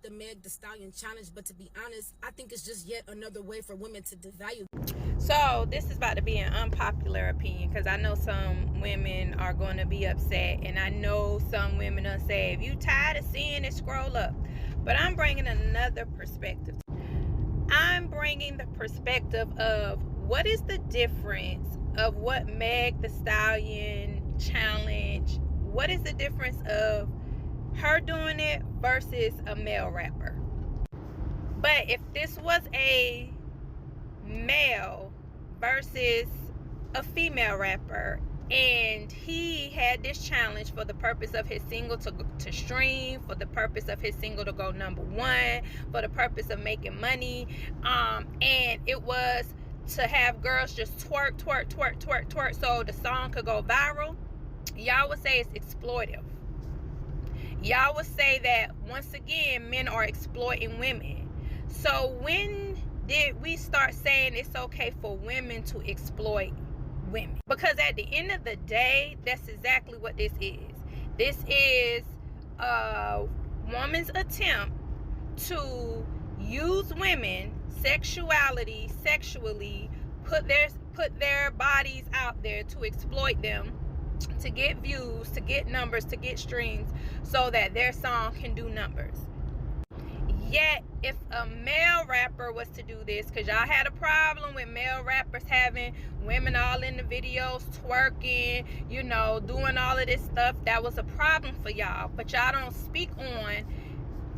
it the Meg Thee Stallion challenge, but to be honest, I think it's just yet another way for women to devalue. So this is about to be an unpopular opinion, because I know some women are going to be upset, and I know some women will say, if you tired of seeing it, scroll up. But I'm bringing another perspective. I'm bringing the perspective of what is the difference of what Meg Thee Stallion challenge, what is the difference of her doing it versus a male rapper. But if this was a male versus a female rapper, and he had this challenge for the purpose of his single to stream, for the purpose of his single to go #1, for the purpose of making money, and it was to have girls just twerk, twerk, twerk, twerk, twerk, so the song could go viral, y'all would say it's exploitive. Y'all would say that, once again, men are exploiting women. So when did we start saying it's okay for women to exploit women? Because at the end of the day, that's exactly what this is. This is a woman's attempt to use women sexually, put their bodies out there to exploit them, to get views, to get numbers, to get streams, so that their song can do numbers. Yet, if a male rapper was to do this, because y'all had a problem with male rappers having women all in the videos twerking, you know, doing all of this stuff, that was a problem for y'all. But y'all don't speak on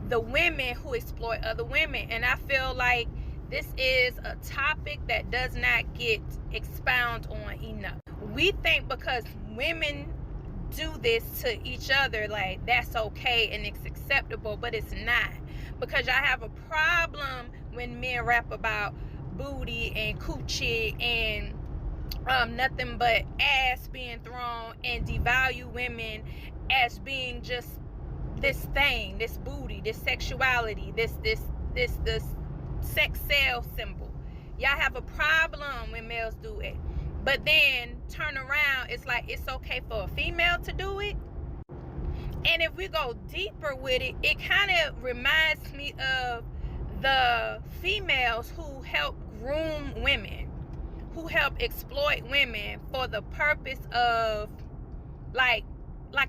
the women who exploit other women. And I feel like this is a topic that does not get expounded on enough. We think because women do this to each other, like, that's okay and it's acceptable, but it's not. Because y'all have a problem when men rap about booty and coochie and nothing but ass being thrown, and devalue women as being just this thing, this booty, this sexuality, this sex sale symbol. Y'all have a problem when males do it. But then turn around, it's like it's okay for a female to do it. And if we go deeper with it, it kind of reminds me of the females who help groom women, who help exploit women for the purpose of like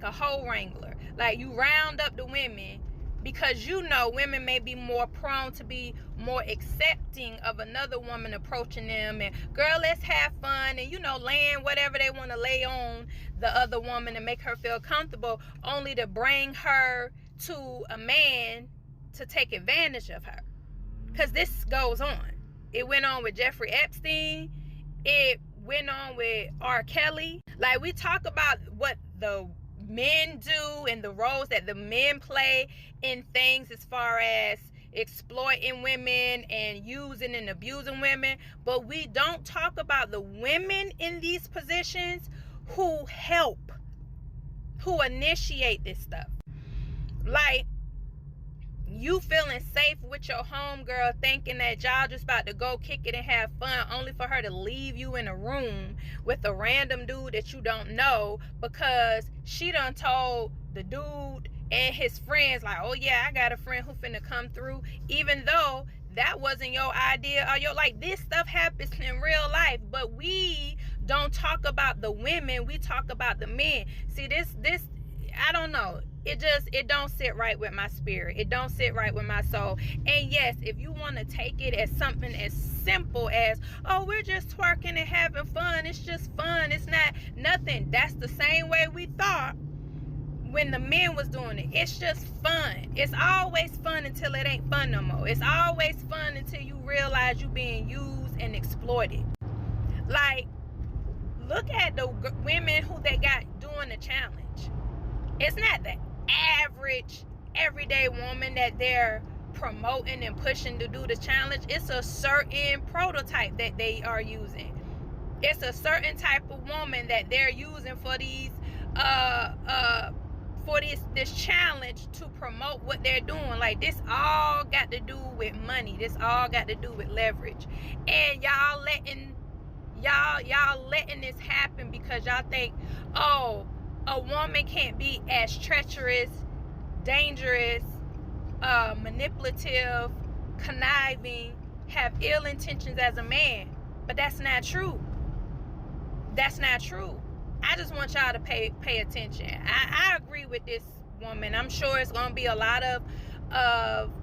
a hoe wrangler. Like, you round up the women because you know women may be more prone to be more accepting of another woman approaching them, and girl, let's have fun, and, you know, laying whatever they want to lay on the other woman and make her feel comfortable, only to bring her to a man to take advantage of her. Because this goes on. It went on with Jeffrey Epstein. It went on with R. Kelly. Like, we talk about what the men do and the roles that the men play in things as far as exploiting women and using and abusing women, but we don't talk about the women in these positions who help, who initiate this stuff. Like, you feeling safe with your homegirl, thinking that y'all just about to go kick it and have fun, only for her to leave you in a room with a random dude that you don't know, because she done told the dude and his friends, like, oh yeah, I got a friend who finna come through, even though that wasn't your idea, or your, like, this stuff happens in real life. But we don't talk about the women, we talk about the men. See, this I don't know, it don't sit right with my spirit. It don't sit right with my soul. And yes, if you want to take it as something as simple as, oh, we're just twerking and having fun, it's just fun, it's not nothing, that's the same way we thought when the men was doing it. It's just fun. It's always fun until it ain't fun no more. It's always fun until you realize you being used and exploited. Like, look at the women who they got doing the challenge. It's not the average everyday woman that they're promoting and pushing to do the challenge. It's a certain prototype that they are using. It's a certain type of woman that they're using for these this challenge to promote what they're doing. Like, this all got to do with money. This all got to do with leverage. And y'all letting this happen because y'all think, oh, a woman can't be as treacherous, dangerous, manipulative, conniving, have ill intentions as a man. But that's not true. That's not true. I just want y'all to pay attention. I agree with this woman. I'm sure it's going to be a lot of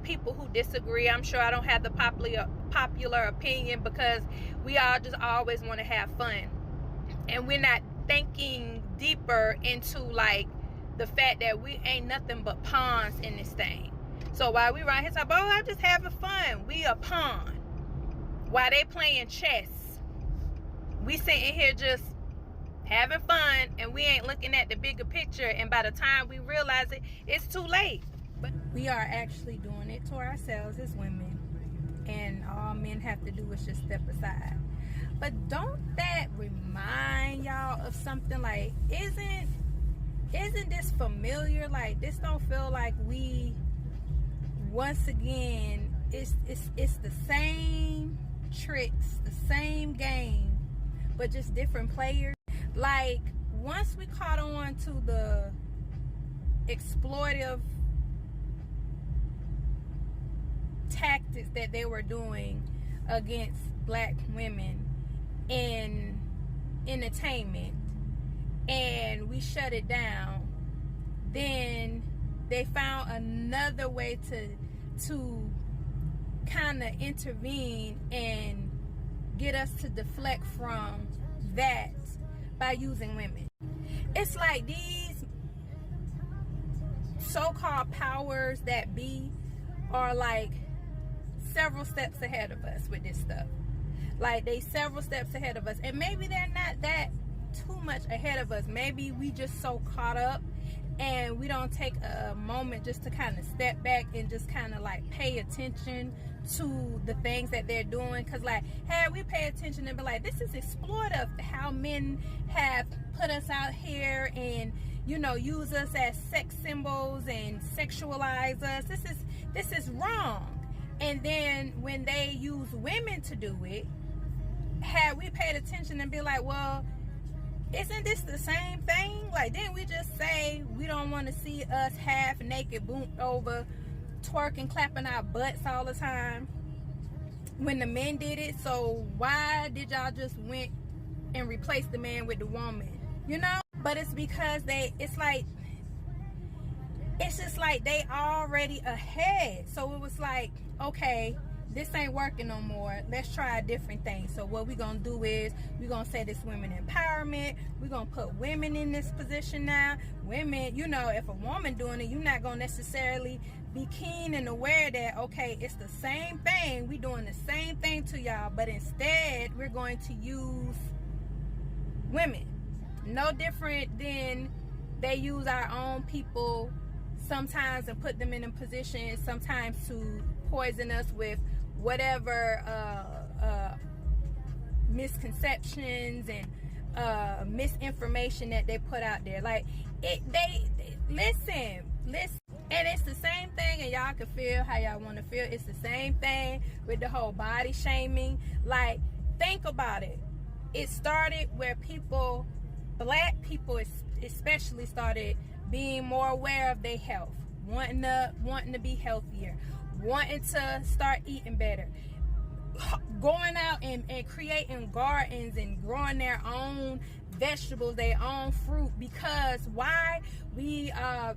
people who disagree. I'm sure I don't have the popular opinion, because we all just always want to have fun, and we're not thinking deeper into like the fact that we ain't nothing but pawns in this thing. So while we right here talking about, oh, I'm just having fun, we a pawn. While they playing chess, we sitting here just having fun, and we ain't looking at the bigger picture, and by the time we realize it, it's too late. But we are actually doing it to ourselves as women, and all men have to do is just step aside. But don't that remind y'all of something? Like, isn't this familiar? Like, this don't feel like we, once again, it's the same tricks, the same game, but just different players. Like, once we caught on to the exploitive tactics that they were doing against black women in entertainment, and we shut it down, then they found another way to kind of intervene and get us to deflect from that by using women. It's like these so-called powers that be are like several steps ahead of us with this stuff. Like, they several steps ahead of us, and maybe they're not that too much ahead of us. Maybe we just so caught up and we don't take a moment just to kind of step back and just kind of like pay attention to the things that they're doing. Because like, had we pay attention and be like, this is exploitive, how men have put us out here and, you know, use us as sex symbols and sexualize us. This is wrong. And then when they use women to do it, had we paid attention and be like, well, isn't this the same thing? Like, didn't we just say we don't want to see us half naked, boomed over, twerking, clapping our butts all the time when the men did it? So why did y'all just went and replace the man with the woman? You know? But it's because it's just like they already ahead. So it was like, okay, this ain't working no more. Let's try a different thing. So what we're going to do is we're going to say this women empowerment. We're going to put women in this position now. Women, you know, if a woman doing it, you're not going to necessarily be keen and aware that, okay, it's the same thing. We're doing the same thing to y'all, but instead we're going to use women. No different than they use our own people sometimes and put them in a position sometimes to poison us with whatever misconceptions and misinformation that they put out there. Like, they listen, and it's the same thing, and y'all can feel how y'all want to feel. It's the same thing with the whole body shaming. Like, think about it. It started where people, black people especially, started being more aware of their health, wanting to be healthier, wanting to start eating better, going out and creating gardens and growing their own vegetables, their own fruit. Because why? We have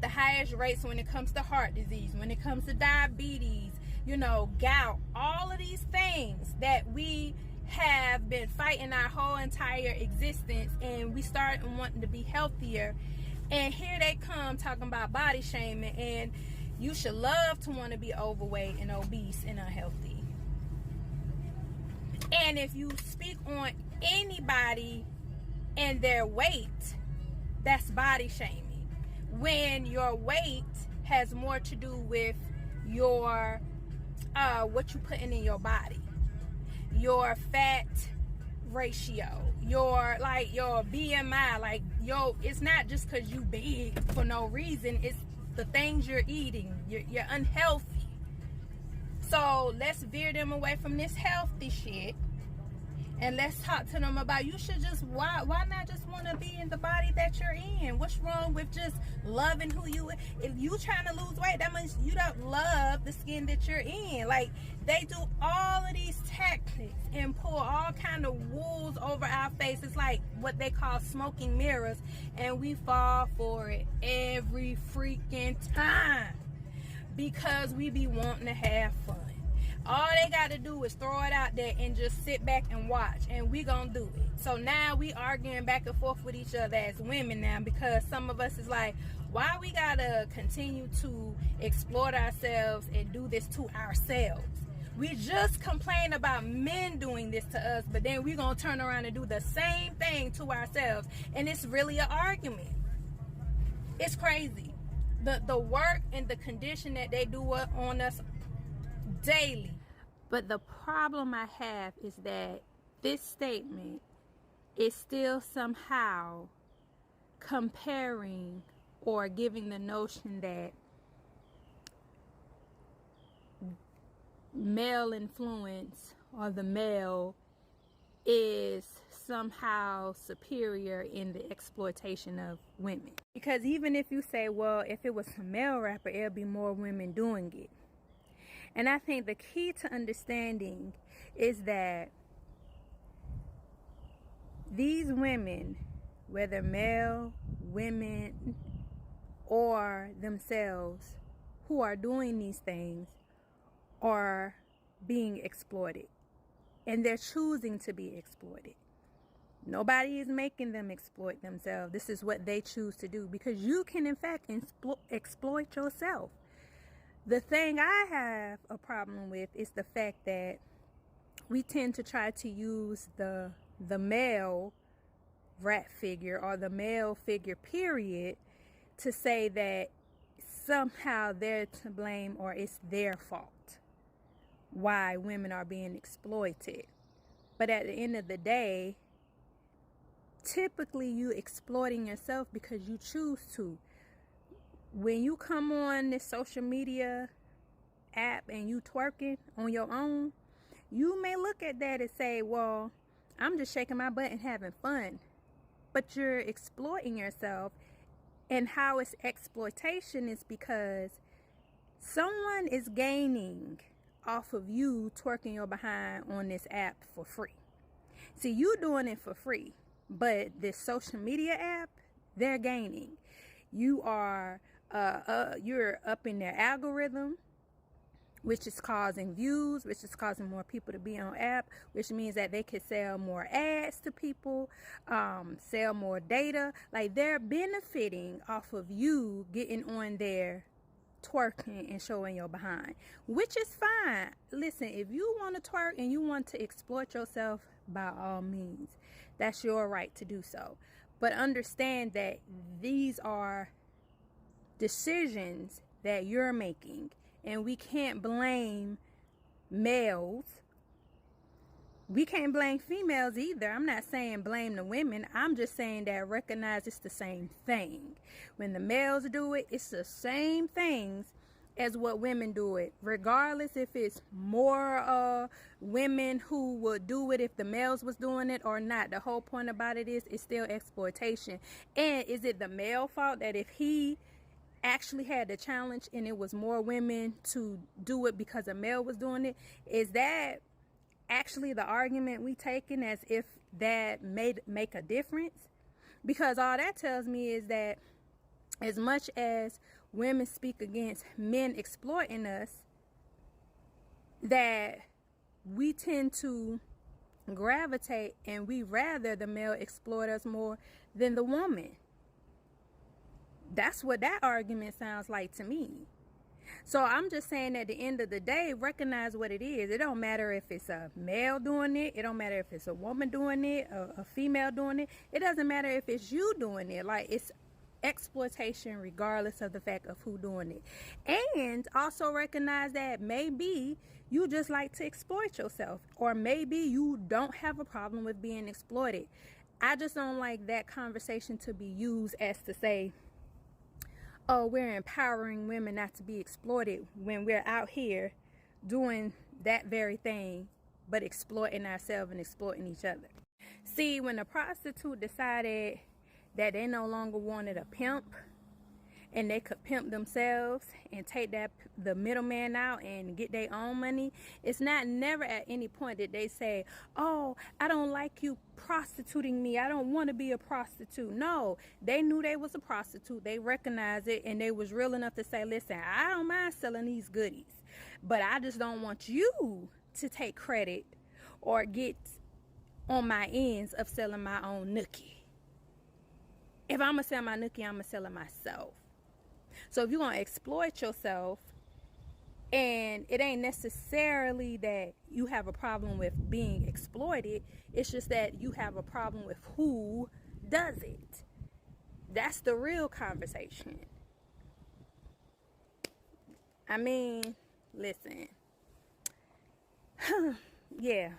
the highest rates when it comes to heart disease, when it comes to diabetes, you know, gout, all of these things that we have been fighting our whole entire existence, and we start wanting to be healthier. And here they come talking about body shaming, and you should love to want to be overweight and obese and unhealthy. And if you speak on anybody and their weight, that's body shaming. When your weight has more to do with your what you putting in your body, your fat ratio, your BMI, like, it's not just because you big for no reason. It's the things you're eating. You're unhealthy. So let's veer them away from this healthy shit And let's talk to them about, you should just, why not just want to be in the body that you're in? What's wrong with just loving who you, if you trying to lose weight, that means you don't love the skin that you're in. Like, they do all of these tactics and pull all kind of wools over our faces, like what they call smoking mirrors, and we fall for it every freaking time because we be wanting to have fun. All they got to do is throw it out there and just sit back and watch, and we gonna do it. So now we arguing back and forth with each other as women now, because some of us is like, why we gotta continue to exploit ourselves and do this to ourselves? We just complain about men doing this to us, but then we gonna turn around and do the same thing to ourselves, and it's really an argument. It's crazy. The work and the condition that they do on us daily. But the problem I have is that this statement is still somehow comparing or giving the notion that male influence or the male is somehow superior in the exploitation of women. Because even if you say, well, if it was a male rapper, there'll be more women doing it. And I think the key to understanding is that these women, whether male, women, or themselves, who are doing these things, are being exploited. And they're choosing to be exploited. Nobody is making them exploit themselves. This is what they choose to do, because you can, in fact, exploit yourself. The thing I have a problem with is the fact that we tend to try to use the male rap figure or the male figure period to say that somehow they're to blame or it's their fault why women are being exploited. But at the end of the day, typically you exploiting yourself because you choose to. When you come on this social media app and you twerking on your own, you may look at that and say, well, I'm just shaking my butt and having fun. But you're exploiting yourself. And how it's exploitation is because someone is gaining off of you twerking your behind on this app for free. See, you doing it for free, but this social media app, they're gaining. You are you're up in their algorithm, which is causing views, which is causing more people to be on app, which means that they can sell more ads to people, sell more data. Like, they're benefiting off of you getting on there twerking and showing your behind, which is fine. Listen, if you want to twerk and you want to exploit yourself, by all means, that's your right to do so. But understand that these are decisions that you're making, and we can't blame males. We can't blame females either. I'm not saying blame the women. I'm just saying that recognize it's the same thing. When the males do it, it's the same things as what women do it, regardless if it's more women who would do it if the males was doing it or not. The whole point about it is it's still exploitation. And is it the male fault that if he actually had the challenge and it was more women to do it because a male was doing it? Is that actually the argument we taking as if that make a difference? Because all that tells me is that as much as women speak against men exploiting us, that we tend to gravitate and we rather the male exploit us more than the woman. That's what that argument sounds like to me. So I'm just saying, at the end of the day, recognize what it is. It don't matter if it's a male doing it. It don't matter if it's a woman doing it, a female doing it. It doesn't matter if it's you doing it. Like, it's exploitation regardless of the fact of who doing it. And also recognize that maybe you just like to exploit yourself, or maybe you don't have a problem with being exploited. I just don't like that conversation to be used as to say, oh, we're empowering women not to be exploited, when we're out here doing that very thing but exploiting ourselves and exploiting each other. See, when a prostitute decided that they no longer wanted a pimp and they could pimp themselves and take the middleman out and get their own money, it's never at any point that they say, oh, I don't like you prostituting me, I don't want to be a prostitute. No, they knew they was a prostitute, they recognized it, and they was real enough to say, listen, I don't mind selling these goodies, but I just don't want you to take credit or get on my ends of selling my own nookie. If I'm gonna sell my nookie, I'm gonna sell it myself. So if you're going to exploit yourself, and it ain't necessarily that you have a problem with being exploited, it's just that you have a problem with who does it. That's the real conversation. I mean, listen. Yeah.